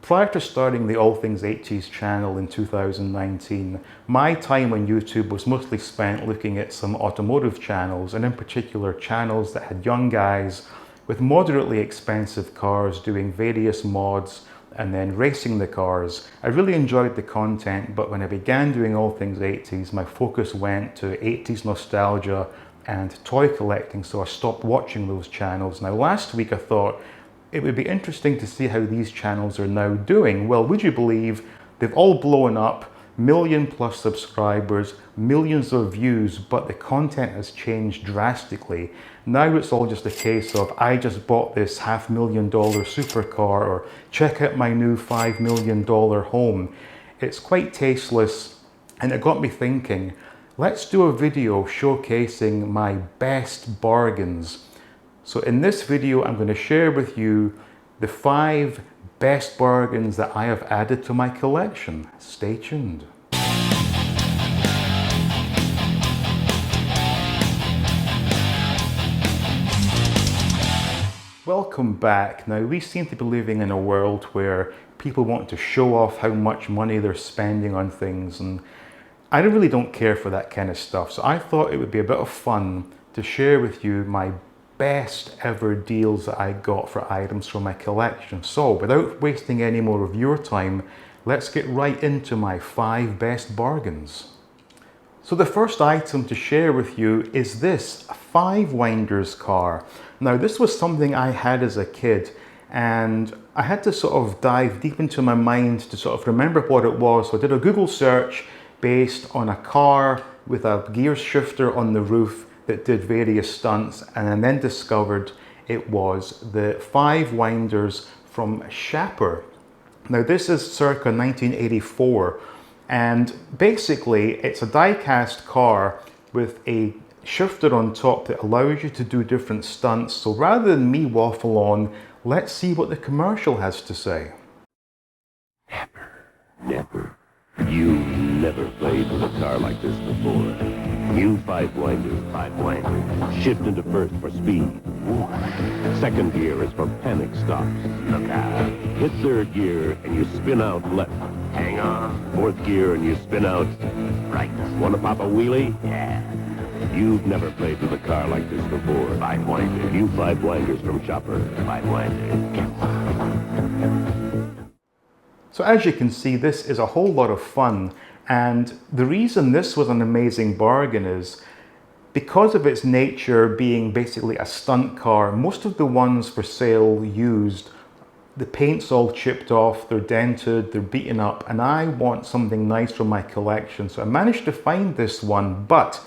Prior to starting the All Things 80s channel in 2019, my time on YouTube was mostly spent looking at some automotive channels, and in particular channels that had young guys with moderately expensive cars doing various mods and then racing the cars. I really enjoyed the content, but when I began doing All Things 80s, my focus went to 80s nostalgia and toy collecting, so I stopped watching those channels. Now last week I thought it would be interesting to see how these channels are now doing. Well, would you believe they've all blown up, million plus subscribers, millions of views, but the content has changed drastically. Now it's all just a case of, I just bought this $500,000 supercar, or check out my new $5 million home. It's quite tasteless, and it got me thinking, let's do a video showcasing my best bargains. So in this video, I'm going to share with you the 5 best bargains that I have added to my collection. Stay tuned. Welcome back. Now, we seem to be living in a world where people want to show off how much money they're spending on things, and I really don't care for that kind of stuff. So I thought it would be a bit of fun to share with you my best ever deals that I got for items from my collection. So without wasting any more of your time, let's get right into my 5 best bargains. So the first item to share with you is this 5-winders car. Now this was something I had as a kid, and I had to sort of dive deep into my mind to sort of remember what it was. So I did a Google search based on a car with a gear shifter on the roof that did various stunts, and I then discovered it was the 5-winders from Shapper. Now this is circa 1984, and basically it's a die-cast car with a shifter on top that allows you to do different stunts. So rather than me waffle on, let's see what the commercial has to say. Never. You never played with a car like this before. New 5-winders. Shift into first for speed. Second gear is for panic stops. Look out. Hit third gear and you spin out left. Hang on. Fourth gear and you spin out right. Want to pop a wheelie? Yeah. You've never played with a car like this before. 5-winders. New 5-winders from Shopper. 5-winders. So as you can see, this is a whole lot of fun, and the reason this was an amazing bargain is because of its nature being basically a stunt car. Most of the ones for sale used, the paint's all chipped off, they're dented, they're beaten up, and I want something nice from my collection. So I managed to find this one, but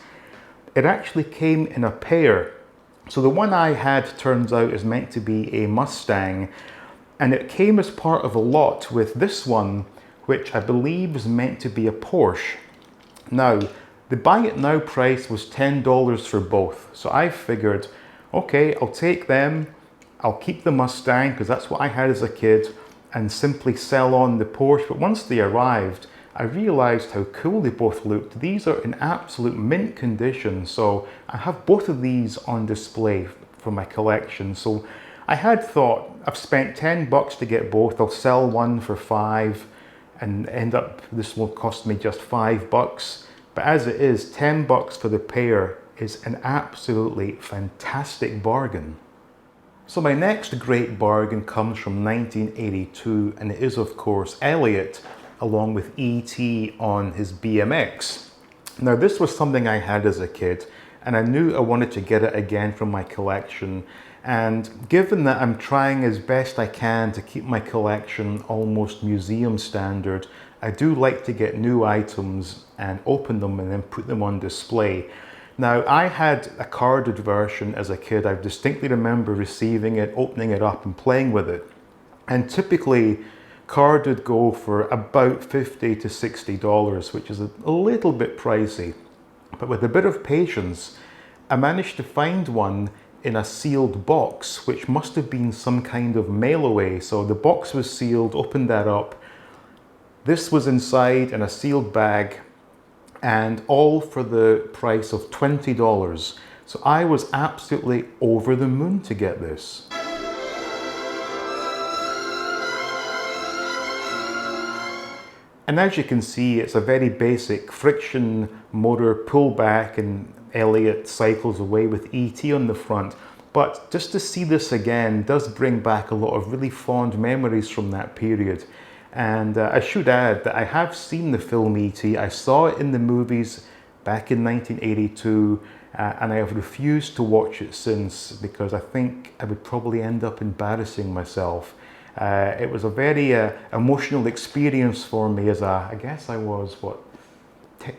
it actually came in a pair. So the one I had turns out is meant to be a Mustang, and it came as part of a lot with this one, which I believe is meant to be a Porsche. Now, the buy it now price was $10 for both. So I figured, okay, I'll take them, I'll keep the Mustang because that's what I had as a kid, and simply sell on the Porsche. But once they arrived, I realized how cool they both looked. These are in absolute mint condition. So I have both of these on display for my collection. So I had thought, I've spent $10 to get both, I'll sell one for $5 and end up, this will cost me just $5. But as it is, $10 for the pair is an absolutely fantastic bargain. So my next great bargain comes from 1982, and it is of course Elliot along with E.T. on his BMX. Now this was something I had as a kid, and I knew I wanted to get it again from my collection. And given that I'm trying as best I can to keep my collection almost museum standard, I do like to get new items and open them and then put them on display. Now, I had a carded version as a kid. I distinctly remember receiving it, opening it up and playing with it. And typically, carded go for about $50 to $60, which is a little bit pricey. But with a bit of patience, I managed to find one in a sealed box, which must have been some kind of mail away. So the box was sealed, opened that up. This was inside in a sealed bag, and all for the price of $20. So I was absolutely over the moon to get this. And as you can see, it's a very basic friction motor pullback, and Elliot cycles away with ET on the front. But just to see this again does bring back a lot of really fond memories from that period. And I should add that I have seen the film E.T. I saw it in the movies back in 1982, and I have refused to watch it since because I think I would probably end up embarrassing myself. It was a very emotional experience for me as I guess I was,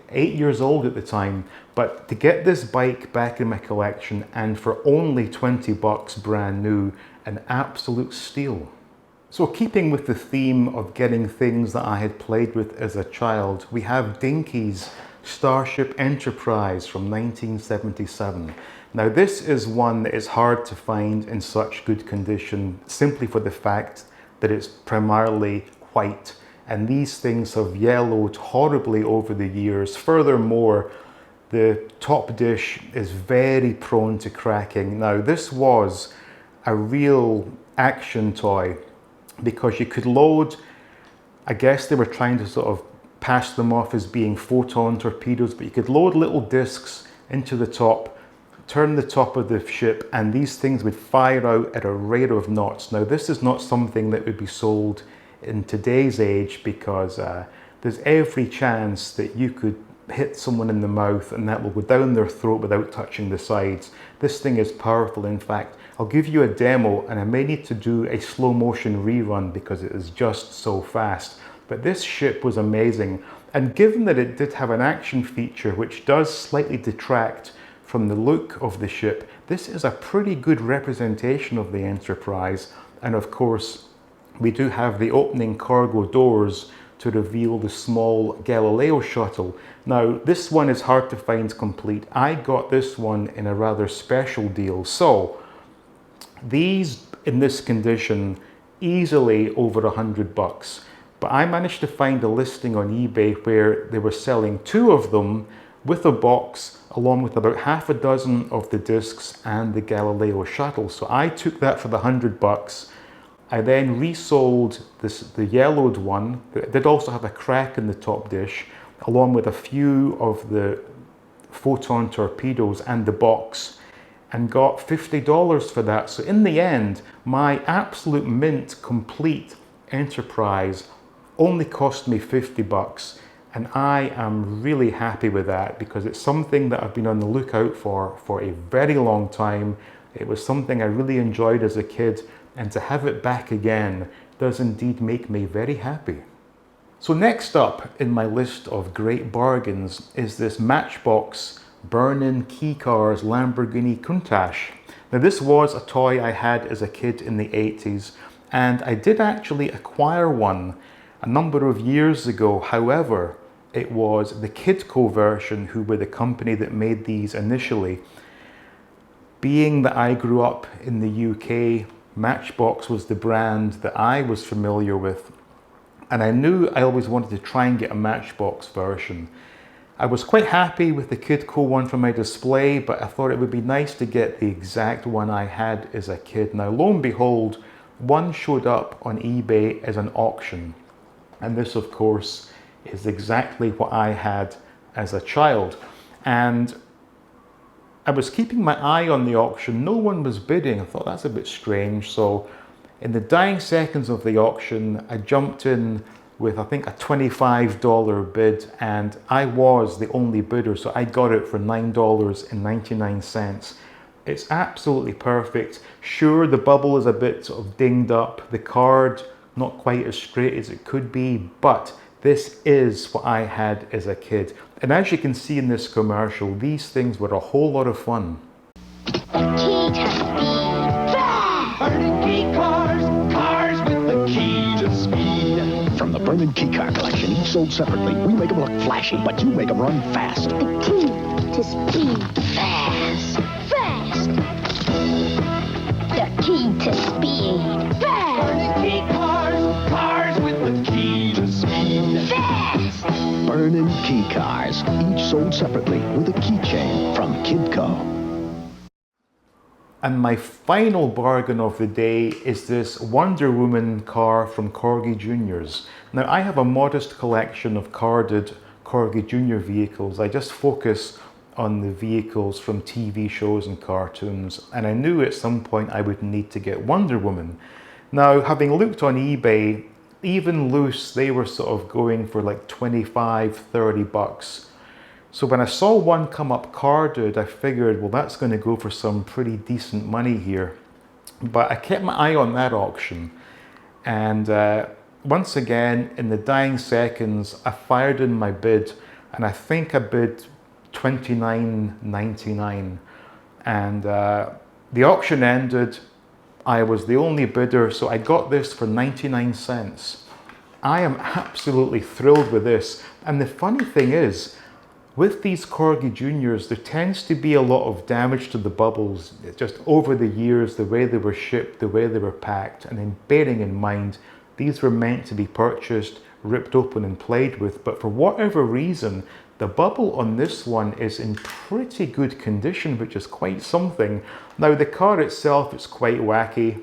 8 years old at the time. But to get this bike back in my collection and for only 20 bucks brand new, an absolute steal. So keeping with the theme of getting things that I had played with as a child, we have Dinky's Starship Enterprise from 1977. Now this is one that is hard to find in such good condition simply for the fact that it's primarily white, and these things have yellowed horribly over the years. Furthermore, the top dish is very prone to cracking. Now this was a real action toy because you could load, I guess they were trying to sort of pass them off as being photon torpedoes, but you could load little discs into the top, turn the top of the ship, and these things would fire out at a rate of knots. Now this is not something that would be sold in today's age because there's every chance that you could hit someone in the mouth and that will go down their throat without touching the sides. This thing is powerful. In fact, I'll give you a demo, and I may need to do a slow motion rerun because it is just so fast. But this ship was amazing, and given that it did have an action feature which does slightly detract from the look of the ship, this is a pretty good representation of the Enterprise. And of course, we do have the opening cargo doors to reveal the small Galileo shuttle. Now, this one is hard to find complete. I got this one in a rather special deal. So, these in this condition, easily over 100 bucks. But I managed to find a listing on eBay where they were selling 2 of them with a box, along with about half a dozen of the discs and the Galileo shuttle. So I took that for the 100 bucks. I then resold the yellowed one that did also have a crack in the top dish, along with a few of the photon torpedoes and the box, and got $50 for that. So in the end, my absolute mint complete Enterprise only cost me 50 bucks. And I am really happy with that because it's something that I've been on the lookout for a very long time. It was something I really enjoyed as a kid, and to have it back again does indeed make me very happy. So next up in my list of great bargains is this Matchbox Burnin' Key Cars Lamborghini Countach. Now this was a toy I had as a kid in the 80s, and I did actually acquire one a number of years ago. However, it was the Kidco version, who were the company that made these initially. Being that I grew up in the UK, Matchbox was the brand that I was familiar with, and I knew I always wanted to try and get a Matchbox version. I was quite happy with the Kidco one for my display, but I thought it would be nice to get the exact one I had as a kid. Now, lo and behold, one showed up on eBay as an auction. And this, of course, is exactly what I had as a child. And I was keeping my eye on the auction. No one was bidding. I thought that's a bit strange. So in the dying seconds of the auction, I jumped in with, I think, a $25 bid, and I was the only bidder. So I got it for $9.99. It's absolutely perfect. Sure, the bubble is a bit sort of dinged up. The card, not quite as straight as it could be, but this is what I had as a kid. And as you can see in this commercial, these things were a whole lot of fun. Key to speed. Burning key cars, cars with the key to speed. From the Burnin' Key Car Collection, each sold separately, we make them look flashy, but you make them run fast. The key to speed. Fast. Fast. The key to speed. Fast. Burning key cars, cars with the key to speed. Fast. Burnin' Key Cars, each sold separately with a keychain from Kidco. And my final bargain of the day is this Wonder Woman car from Corgi Juniors. Now, I have a modest collection of carded Corgi Junior vehicles. I just focus on the vehicles from TV shows and cartoons, and I knew at some point I would need to get Wonder Woman. Now, having looked on eBay, even loose, they were sort of going for like 25, 30 bucks. So when I saw one come up carded, I figured, well, that's going to go for some pretty decent money here. But I kept my eye on that auction. And once again, in the dying seconds, I fired in my bid. And I think I bid $29.99. And the auction ended. I was the only bidder, so I got this for 99 cents. I am absolutely thrilled with this. And the funny thing is, with these Corgi Juniors, there tends to be a lot of damage to the bubbles. It's just over the years, the way they were shipped, the way they were packed, and then bearing in mind, these were meant to be purchased, ripped open and played with, but for whatever reason, the bubble on this one is in pretty good condition, which is quite something. Now, the car itself is quite wacky.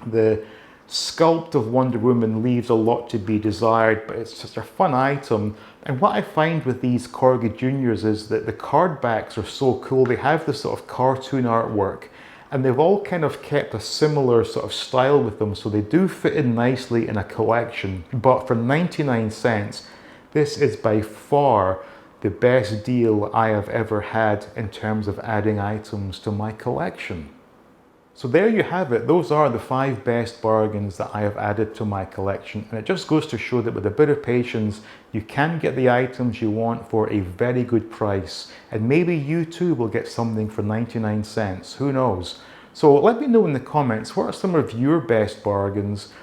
The sculpt of Wonder Woman leaves a lot to be desired, but it's just a fun item. And what I find with these Corgi Juniors is that the card backs are so cool. They have this sort of cartoon artwork, and they've all kind of kept a similar sort of style with them, so they do fit in nicely in a collection. But for 99 cents, this is by far the best deal I have ever had in terms of adding items to my collection. So there you have it. Those are the 5 best bargains that I have added to my collection. And it just goes to show that with a bit of patience, you can get the items you want for a very good price. And maybe you too will get something for 99 cents. Who knows? So let me know in the comments, what are some of your best bargains?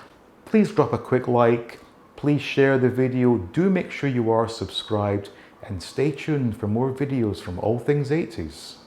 Please drop a quick like. Please share the video. Do make sure you are subscribed. And stay tuned for more videos from All Things 80s.